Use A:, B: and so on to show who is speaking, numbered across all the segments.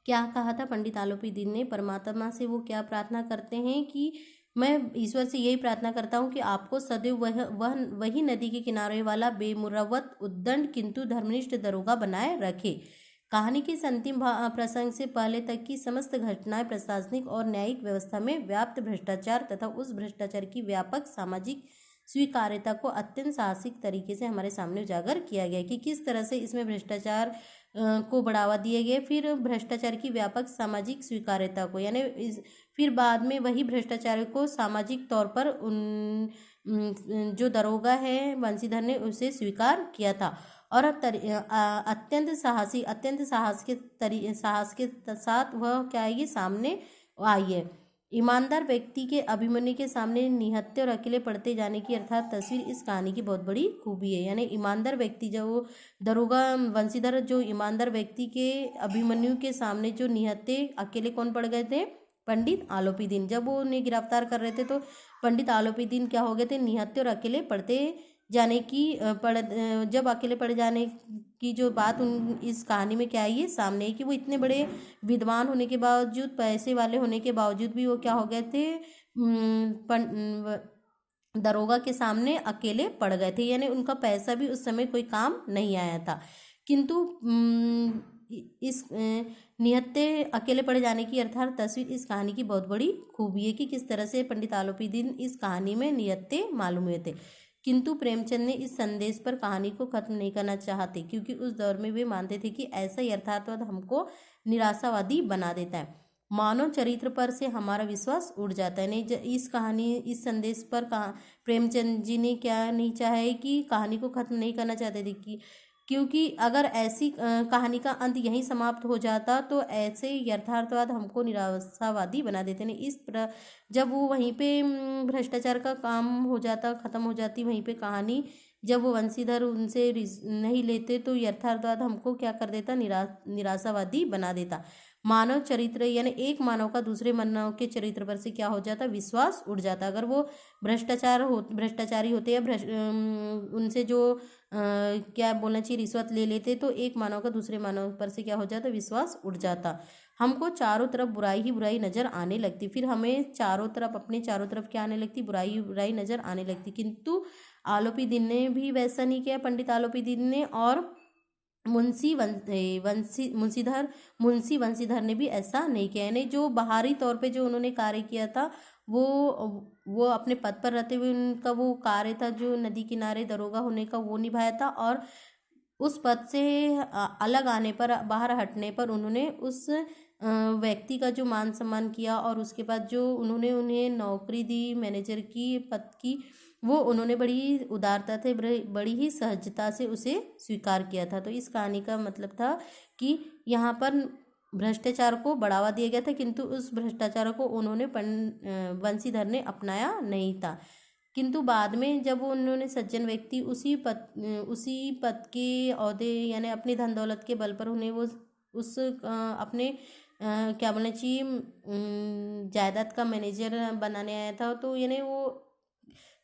A: क्या कहा था पंडित आलोपी दीन ने? परमात्मा से वो क्या प्रार्थना करते हैं कि मैं ईश्वर से यही प्रार्थना करता हूँ कि आपको सदैव वही नदी के किनारे वाला बेमुरवत उद्दंड किंतु धर्मनिष्ठ दरोगा बनाए रखे। कहानी के इस अंतिम प्रसंग से पहले तक की समस्त घटनाएं प्रशासनिक और न्यायिक व्यवस्था में व्याप्त भ्रष्टाचार तथा उस भ्रष्टाचार की व्यापक सामाजिक स्वीकार्यता को अत्यंत साहसिक तरीके से हमारे सामने उजागर किया गया कि किस तरह से इसमें भ्रष्टाचार को बढ़ावा दिए गए, फिर भ्रष्टाचार की व्यापक सामाजिक स्वीकार्यता को, यानी फिर बाद में वही भ्रष्टाचार को सामाजिक तौर पर जो दरोगा है बंसीधर ने उसे स्वीकार किया था और अत्यंत साहस के साथ वह क्या है ये सामने आई है। ईमानदार व्यक्ति के अभिमन्यु के सामने निहत्थे और अकेले पड़ते जाने की अर्थात तस्वीर इस कहानी की बहुत बड़ी खूबी है। यानी ईमानदार व्यक्ति जो दरोगा वंशीधर जो ईमानदार व्यक्ति के अभिमन्यु के सामने जो निहत्थे अकेले कौन पड़ गए थे? पंडित आलोपी दीन। जब वो उन्हें गिरफ्तार कर रहे थे तो पंडित आलोपी दीन क्या हो गए थे? निहत्थे और अकेले पड़ते जाने की जब अकेले पड़ जाने की जो बात उन इस कहानी में क्या है ये सामने है कि वो इतने बड़े विद्वान होने के बावजूद, पैसे वाले होने के बावजूद भी वो क्या हो गए थे? दरोगा के सामने अकेले पड़ गए थे, यानी उनका पैसा भी उस समय कोई काम नहीं आया था। किंतु इस निहत्थे अकेले पड़ जाने की अर्थात तस्वीर इस कहानी की बहुत बड़ी खूबी है कि किस तरह से पंडित आलोपी दीन इस कहानी में निहत्थे मालूम हुए थे। किंतु प्रेमचंद ने इस संदेश पर कहानी को खत्म नहीं करना चाहते क्योंकि उस दौर में वे मानते थे कि ऐसा यथार्थवाद हमको निराशावादी बना देता है, मानव चरित्र पर से हमारा विश्वास उड़ जाता है। नहीं, इस कहानी इस संदेश पर प्रेमचंद जी ने क्या नहीं चाहा है कि कहानी को खत्म नहीं करना चाहते थे कि क्योंकि अगर ऐसी कहानी का अंत यहीं समाप्त हो जाता तो ऐसे यथार्थवाद हमको निराशावादी बना देते नहीं। जब वो वहीं पे भ्रष्टाचार का काम हो जाता, खत्म हो जाती वहीं पे कहानी, जब वो वंशीधर उनसे नहीं लेते तो यथार्थवाद हमको क्या कर देता? निराशावादी बना देता। मानव चरित्र यानी एक मानव का दूसरे मानव के चरित्र पर से क्या हो जाता? विश्वास उड़ जाता। अगर वो भ्रष्टाचारी होते या उनसे जो क्या बोलना चाहिए रिश्वत ले लेते तो एक मानव का दूसरे मानव पर से क्या हो जाता? विश्वास उड़ जाता। हमको चारों तरफ बुराई ही बुराई नजर आने लगती, फिर हमें चारों तरफ अपने चारों तरफ क्या आने लगती? बुराई ही बुराई नजर आने लगती। किंतु आलोपी दीन ने भी वैसा नहीं किया, पंडित आलोपी दीन ने, और मुंशी वंशीधर ने भी ऐसा नहीं किया। यानी जो बाहरी तौर पे जो उन्होंने कार्य किया था वो अपने पद पर रहते हुए उनका वो कार्य था जो नदी किनारे दरोगा होने का वो निभाया था, और उस पद से अलग आने पर, बाहर हटने पर उन्होंने उस व्यक्ति का जो मान सम्मान किया और उसके बाद जो उन्होंने उन्हें नौकरी दी मैनेजर की पद की, वो उन्होंने बड़ी उदारता से बड़ी ही सहजता से उसे स्वीकार किया था। तो इस कहानी का मतलब था कि यहाँ पर भ्रष्टाचार को बढ़ावा दिया गया था किंतु उस भ्रष्टाचार को उन्होंने वंशीधर ने अपनाया नहीं था। किंतु बाद में जब उन्होंने सज्जन व्यक्ति उसी पद के ओहदे यानी अपनी धन दौलत के बल पर उन्हें वो उस अपने क्या बोलना चाहिए जायदाद का मैनेजर बनाने आया था, तो यानी वो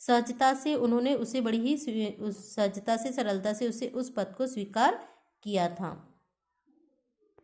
A: सहजता से उन्होंने उसे बड़ी ही सहजता से सरलता से उसे उस पद को स्वीकार किया था।